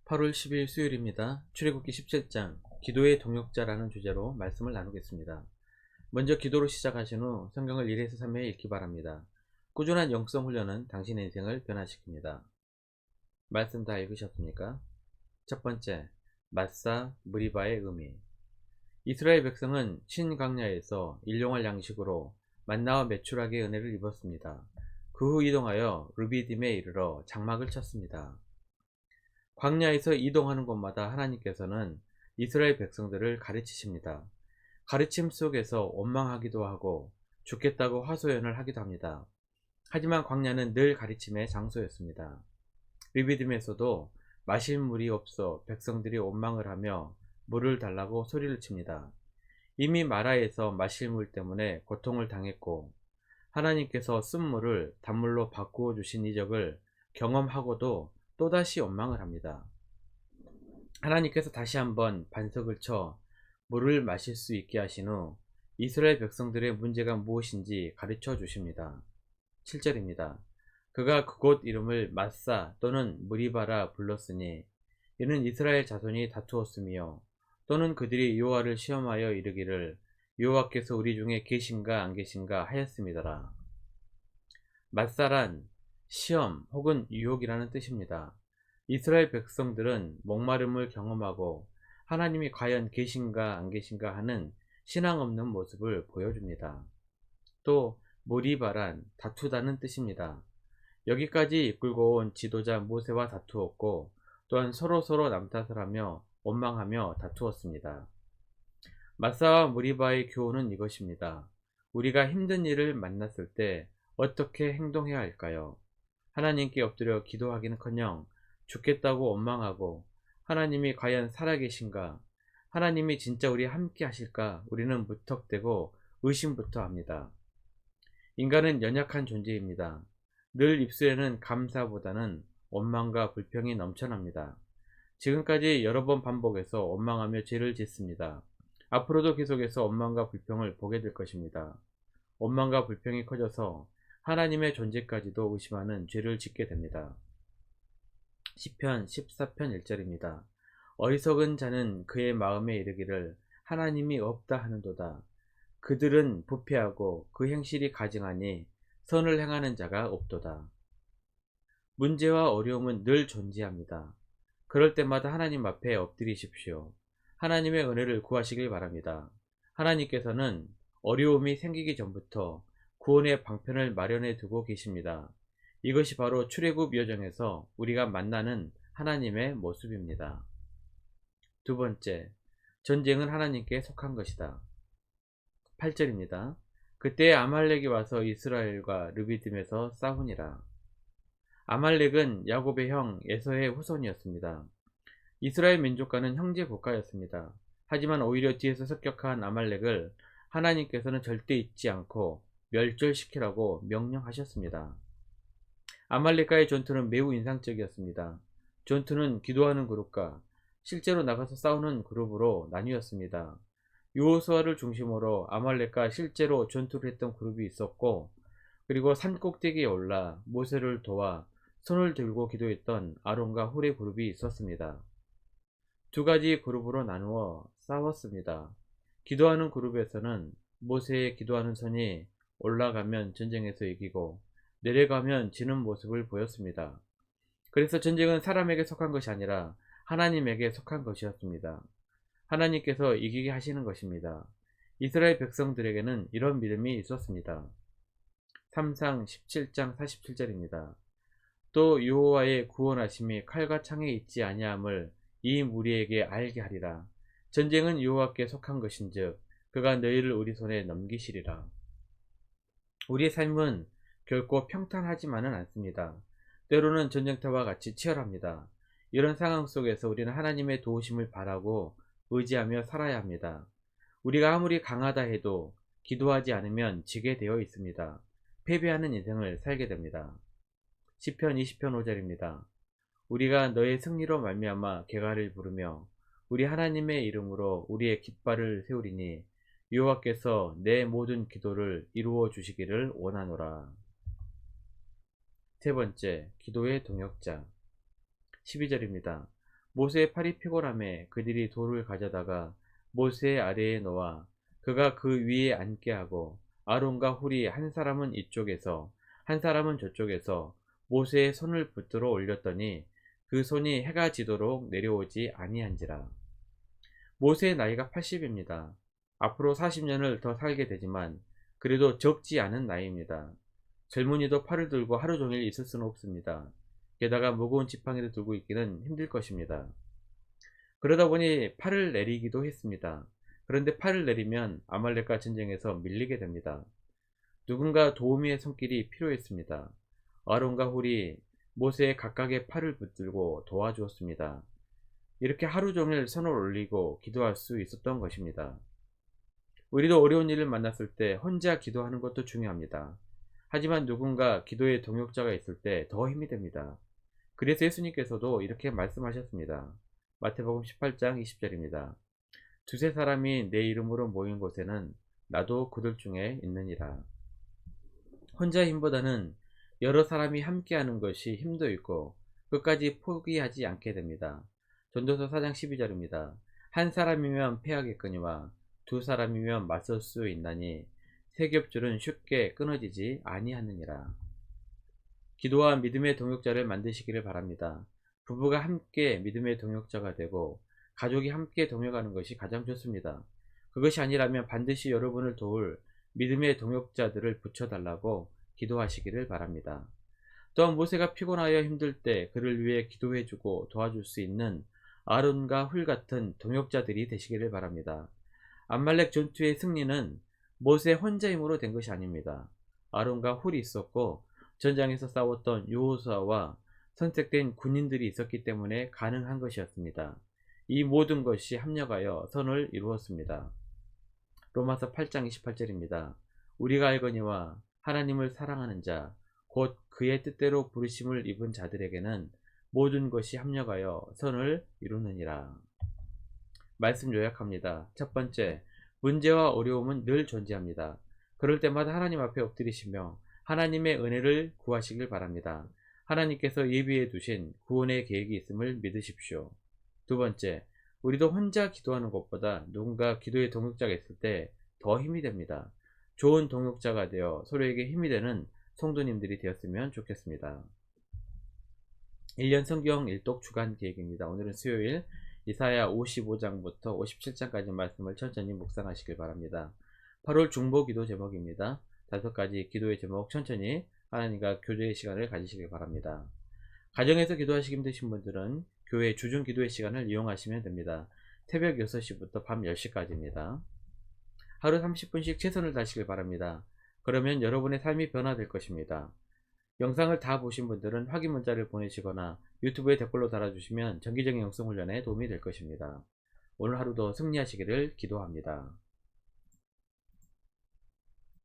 8월 10일 수요일입니다. 출애굽기 17장 기도의 동역자라는 주제로 말씀을 나누겠습니다. 먼저 기도로 시작하신 후 성경을 1에서 3회 읽기 바랍니다. 꾸준한 영성 훈련은 당신의 인생을 변화시킵니다. 말씀 다 읽으셨습니까? 첫 번째, 마사 무리바의 의미. 이스라엘 백성은 신광야에서 일용할 양식으로 만나와 메추라기의 은혜를 입었습니다. 그 후 이동하여 르비딤에 이르러 장막을 쳤습니다. 광야에서 이동하는 곳마다 하나님께서는 이스라엘 백성들을 가르치십니다. 가르침 속에서 원망하기도 하고 죽겠다고 하소연을 하기도 합니다. 하지만 광야는 늘 가르침의 장소였습니다. 르비딤에서도 마실 물이 없어 백성들이 원망을 하며 물을 달라고 소리를 칩니다. 이미 마라에서 마실 물 때문에 고통을 당했고 하나님께서 쓴 물을 단물로 바꾸어 주신 이적을 경험하고도 또다시 원망을 합니다. 하나님께서 다시 한번 반석을 쳐 물을 마실 수 있게 하신 후 이스라엘 백성들의 문제가 무엇인지 가르쳐 주십니다. 7절입니다. 그가 그곳 이름을 마사 또는 무리바라 불렀으니 이는 이스라엘 자손이 다투었으며 또는 그들이 여호와를 시험하여 이르기를 여호와께서 우리 중에 계신가 안 계신가 하였음이더라. 마사란 시험 혹은 유혹이라는 뜻입니다. 이스라엘 백성들은 목마름을 경험하고 하나님이 과연 계신가 안 계신가 하는 신앙 없는 모습을 보여줍니다. 또 모리바란 다투다는 뜻입니다. 여기까지 이끌고 온 지도자 모세와 다투었고 또한 서로서로 남탓을 하며 원망하며 다투었습니다. 마사와 무리바의 교훈은 이것입니다. 우리가 힘든 일을 만났을 때 어떻게 행동해야 할까요? 하나님께 엎드려 기도하기는커녕 죽겠다고 원망하고 하나님이 과연 살아계신가? 하나님이 진짜 우리 함께 하실까? 우리는 무턱대고 의심부터 합니다. 인간은 연약한 존재입니다. 늘 입술에는 감사보다는 원망과 불평이 넘쳐납니다. 지금까지 여러 번 반복해서 원망하며 죄를 짓습니다. 앞으로도 계속해서 원망과 불평을 보게 될 것입니다. 원망과 불평이 커져서 하나님의 존재까지도 의심하는 죄를 짓게 됩니다. 시편 14편 1절입니다. 어리석은 자는 그의 마음에 이르기를 하나님이 없다 하는도다. 그들은 부패하고 그 행실이 가증하니 선을 행하는 자가 없도다. 문제와 어려움은 늘 존재합니다. 그럴 때마다 하나님 앞에 엎드리십시오. 하나님의 은혜를 구하시길 바랍니다. 하나님께서는 어려움이 생기기 전부터 구원의 방편을 마련해 두고 계십니다. 이것이 바로 출애굽 여정에서 우리가 만나는 하나님의 모습입니다. 두 번째, 전쟁은 하나님께 속한 것이다. 8절입니다. 그때 아말렉이 와서 이스라엘과 르비딤에서 싸우니라. 아말렉은 야곱의 형 에서의 후손이었습니다. 이스라엘 민족과는 형제 국가였습니다. 하지만 오히려 뒤에서 습격한 아말렉을 하나님께서는 절대 잊지 않고 멸절시키라고 명령하셨습니다. 아말렉과의 전투는 매우 인상적이었습니다. 전투는 기도하는 그룹과 실제로 나가서 싸우는 그룹으로 나뉘었습니다. 여호수아를 중심으로 아말렉과 실제로 전투를 했던 그룹이 있었고, 그리고 산 꼭대기에 올라 모세를 도와 손을 들고 기도했던 아론과 홀의 그룹이 있었습니다. 두 가지 그룹으로 나누어 싸웠습니다. 기도하는 그룹에서는 모세의 기도하는 손이 올라가면 전쟁에서 이기고 내려가면 지는 모습을 보였습니다. 그래서 전쟁은 사람에게 속한 것이 아니라 하나님에게 속한 것이었습니다. 하나님께서 이기게 하시는 것입니다. 이스라엘 백성들에게는 이런 믿음이 있었습니다. 3상 17장 47절입니다. 또 여호와의 구원하심이 칼과 창에 있지 아니함을 이 무리에게 알게 하리라. 전쟁은 여호와께 속한 것인즉 그가 너희를 우리 손에 넘기시리라. 우리의 삶은 결코 평탄하지만은 않습니다. 때로는 전쟁터와 같이 치열합니다. 이런 상황 속에서 우리는 하나님의 도우심을 바라고 의지하며 살아야 합니다. 우리가 아무리 강하다 해도 기도하지 않으면 지게 되어 있습니다. 패배하는 인생을 살게 됩니다. 시편 20편 5절입니다. 우리가 너의 승리로 말미암아 개가를 부르며 우리 하나님의 이름으로 우리의 깃발을 세우리니 여호와께서 내 모든 기도를 이루어 주시기를 원하노라. 세 번째, 기도의 동역자. 12절입니다. 모세의 팔이 피곤함에 그들이 돌을 가져다가 모세의 아래에 놓아 그가 그 위에 앉게 하고 아론과 훌이 한 사람은 이쪽에서 한 사람은 저쪽에서 모세의 손을 붙들어 올렸더니 그 손이 해가 지도록 내려오지 아니한지라. 모세의 나이가 80입니다. 앞으로 40년을 더 살게 되지만 그래도 적지 않은 나이입니다. 젊은이도 팔을 들고 하루 종일 있을 수는 없습니다. 게다가 무거운 지팡이를 들고 있기는 힘들 것입니다. 그러다 보니 팔을 내리기도 했습니다. 그런데 팔을 내리면 아말렉과 전쟁에서 밀리게 됩니다. 누군가 도우미의 손길이 필요했습니다. 아론과 훌이 모세의 각각의 팔을 붙들고 도와주었습니다. 이렇게 하루 종일 손을 올리고 기도할 수 있었던 것입니다. 우리도 어려운 일을 만났을 때 혼자 기도하는 것도 중요합니다. 하지만 누군가 기도의 동역자가 있을 때 더 힘이 됩니다. 그래서 예수님께서도 이렇게 말씀하셨습니다. 마태복음 18장 20절입니다. 두세 사람이 내 이름으로 모인 곳에는 나도 그들 중에 있느니라. 혼자의 힘보다는 여러 사람이 함께하는 것이 힘도 있고 끝까지 포기하지 않게 됩니다. 전도서 4장 12절입니다. 한 사람이면 패하겠거니와 두 사람이면 맞설 수 있나니 세 겹줄은 쉽게 끊어지지 아니하느니라. 기도와 믿음의 동역자를 만드시기를 바랍니다. 부부가 함께 믿음의 동역자가 되고 가족이 함께 동역하는 것이 가장 좋습니다. 그것이 아니라면 반드시 여러분을 도울 믿음의 동역자들을 붙여달라고 기도하시기를 바랍니다. 또한 모세가 피곤하여 힘들 때 그를 위해 기도해주고 도와줄 수 있는 아론과 훌 같은 동역자들이 되시기를 바랍니다. 암말렉 전투의 승리는 모세 혼자 힘으로 된 것이 아닙니다. 아론과 훌이 있었고 전장에서 싸웠던 여호수아와 선택된 군인들이 있었기 때문에 가능한 것이었습니다. 이 모든 것이 합력하여 선을 이루었습니다. 로마서 8장 28절입니다. 우리가 알거니와 하나님을 사랑하는 자, 곧 그의 뜻대로 부르심을 입은 자들에게는 모든 것이 합력하여 선을 이루느니라. 말씀 요약합니다. 첫 번째, 문제와 어려움은 늘 존재합니다. 그럴 때마다 하나님 앞에 엎드리시며 하나님의 은혜를 구하시길 바랍니다. 하나님께서 예비해 두신 구원의 계획이 있음을 믿으십시오. 두 번째, 우리도 혼자 기도하는 것보다 누군가 기도의 동역자가 있을 때 더 힘이 됩니다. 좋은 동역자가 되어 서로에게 힘이 되는 성도님들이 되었으면 좋겠습니다. 1년 성경 일독 주간 계획입니다. 오늘은 수요일 이사야 55장부터 57장까지 말씀을 천천히 묵상하시길 바랍니다. 8월 중보 기도 제목입니다. 5가지 기도의 제목 천천히 하나님과 교제의 시간을 가지시길 바랍니다. 가정에서 기도하시기 힘드신 분들은 교회 주중 기도의 시간을 이용하시면 됩니다. 새벽 6시부터 밤 10시까지입니다. 하루 30분씩 최선을 다하시길 바랍니다. 그러면 여러분의 삶이 변화될 것입니다. 영상을 다 보신 분들은 확인 문자를 보내시거나 유튜브에 댓글로 달아주시면 정기적인 영성 훈련에 도움이 될 것입니다. 오늘 하루도 승리하시기를 기도합니다.